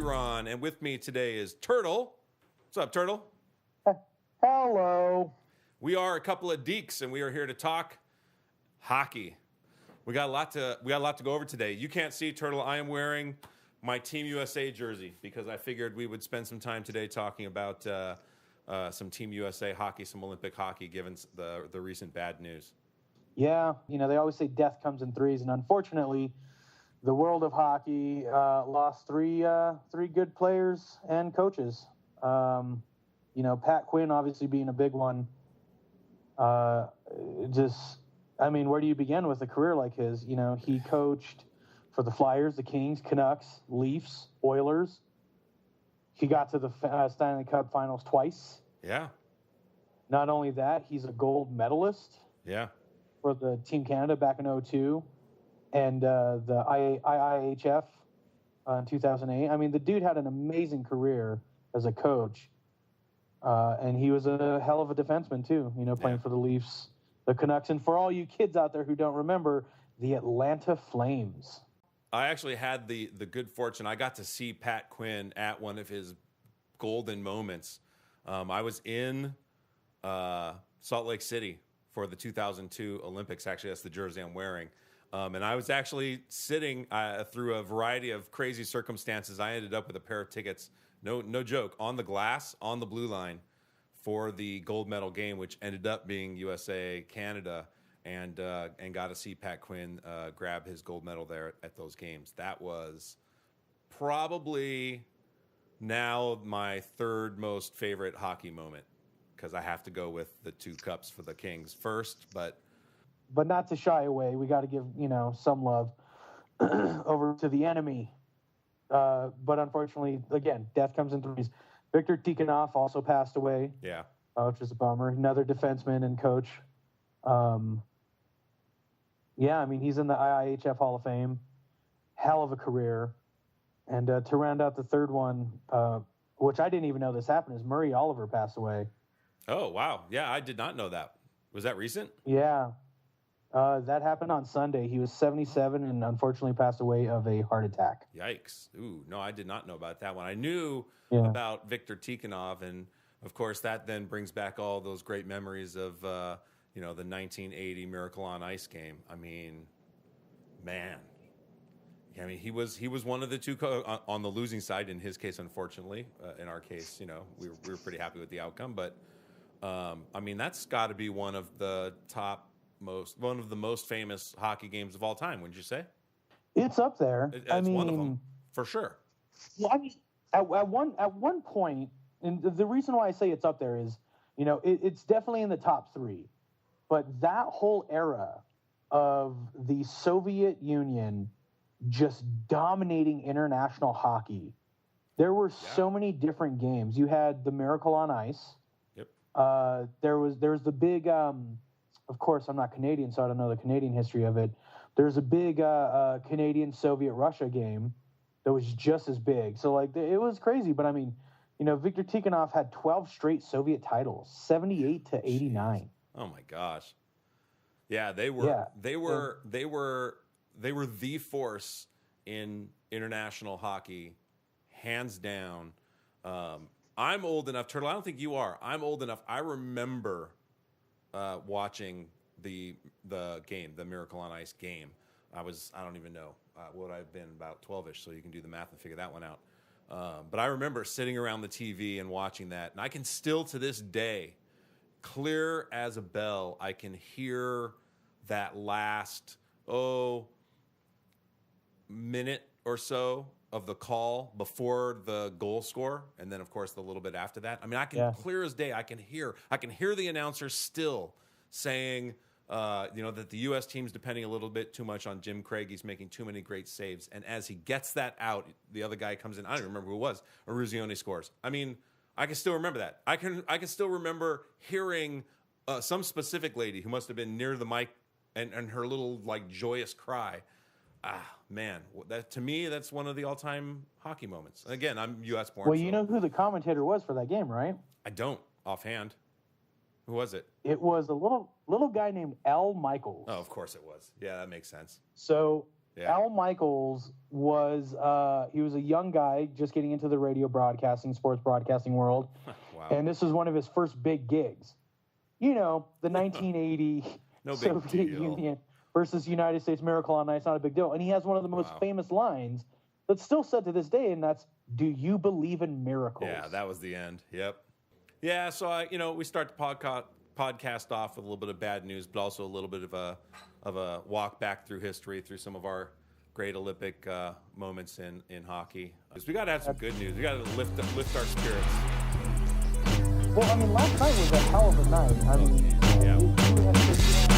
ObiRon, and with me today is Turtle. What's up, Turtle? Hello. We are a couple of Dekes, and we are here to talk hockey. We got a lot to go over today. You can't see, Turtle. I am wearing my Team USA jersey because I figured we would spend some time today talking about some Team USA hockey, some Olympic hockey, given the recent bad news. Yeah, they always say death comes in threes, and unfortunately, the world of hockey lost three good players and coaches. Pat Quinn obviously being a big one. Where do you begin with a career like his? He coached for the Flyers, the Kings, Canucks, Leafs, Oilers. He got to the Stanley Cup Finals twice. Yeah. Not only that, he's a gold medalist. Yeah. For the Team Canada back in 2002 and the IIHF in 2008. I mean, the dude had an amazing career as a coach. And he was a hell of a defenseman, too, playing for the Leafs, the Canucks. And for all you kids out there who don't remember, the Atlanta Flames. I actually had the good fortune. I got to see Pat Quinn at one of his golden moments. I was in Salt Lake City for the 2002 Olympics. Actually, that's the jersey I'm wearing. And I was actually sitting through a variety of crazy circumstances. I ended up with a pair of tickets, no joke, on the glass, on the blue line for the gold medal game, which ended up being USA-Canada, and got to see Pat Quinn grab his gold medal there at those games. That was probably now my third most favorite hockey moment, because I have to go with the 2 cups for the Kings first, but not to shy away. We got to give, some love over to the enemy. But unfortunately, again, death comes in threes. Viktor Tikhonov also passed away. Yeah. Which is a bummer. Another defenseman and coach. He's in the IIHF Hall of Fame. Hell of a career. And to round out the third one, which I didn't even know this happened, is Murray Oliver passed away. Oh, wow. Yeah, I did not know that. Was that recent? Yeah. That happened on Sunday. He was 77 and unfortunately passed away of a heart attack. Yikes. Ooh, no, I did not know about that one. I knew about Viktor Tikhonov, and, of course, that then brings back all those great memories of, the 1980 Miracle on Ice game. I mean, man. I mean, he was one of the 2 on the losing side, in his case, unfortunately. In our case, we were pretty happy with the outcome. But, that's got to be one of the most famous hockey games of all time, wouldn't you say? It's up there. It's one of them, for sure. Well, at one point, and the reason why I say it's up there is, it's definitely in the top 3. But that whole era of the Soviet Union just dominating international hockey, there were so many different games. You had the Miracle on Ice. Yep. There was the big. Of course, I'm not Canadian, so I don't know the Canadian history of it. There's a big Canadian-Soviet-Russia game that was just as big. So, it was crazy. But, Viktor Tikhonov had 12 straight Soviet titles, 78 to 89. Jeez. Oh, my gosh. Yeah, they were the force in international hockey, hands down. I'm old enough, Turtle, I don't think you are. I'm old enough. I remember watching the game, the Miracle on Ice game. I don't even know what I've been, about 12-ish, so you can do the math and figure that one out. But I remember sitting around the TV and watching that, and I can still, to this day, clear as a bell, I can hear that last, minute or so of the call before the goal score, and then, of course, the little bit after that. I can clear as day. I can hear the announcer still saying, that the U.S. team's depending a little bit too much on Jim Craig. He's making too many great saves. And as he gets that out, the other guy comes in. I don't remember who it was. Eruzione scores. I can still remember that. I can still remember hearing some specific lady who must have been near the mic and her little joyous cry. Man, that to me, that's one of the all-time hockey moments. Again, I'm U.S. born. Well, you know who the commentator was for that game, right? I don't offhand. Who was it? It was a little guy named Al Michaels. Oh, of course it was. Yeah, that makes sense. So Yeah. Al Michaels was he was a young guy just getting into the radio broadcasting, sports broadcasting world. Wow. And this was one of his first big gigs. You know, the 1980 No big Soviet deal. Union versus United States, Miracle on Ice, not a big deal. And he has one of the most famous lines that's still said to this day, and that's, "Do you believe in miracles?" Yeah, that was the end. Yep. Yeah, so we start the podcast off with a little bit of bad news, but also a little bit of a walk back through history, through some of our great Olympic moments in hockey. Because we got to have some good news. We got to lift our spirits. Well, I mean, last night was a hell of a night. I mean, yeah. we had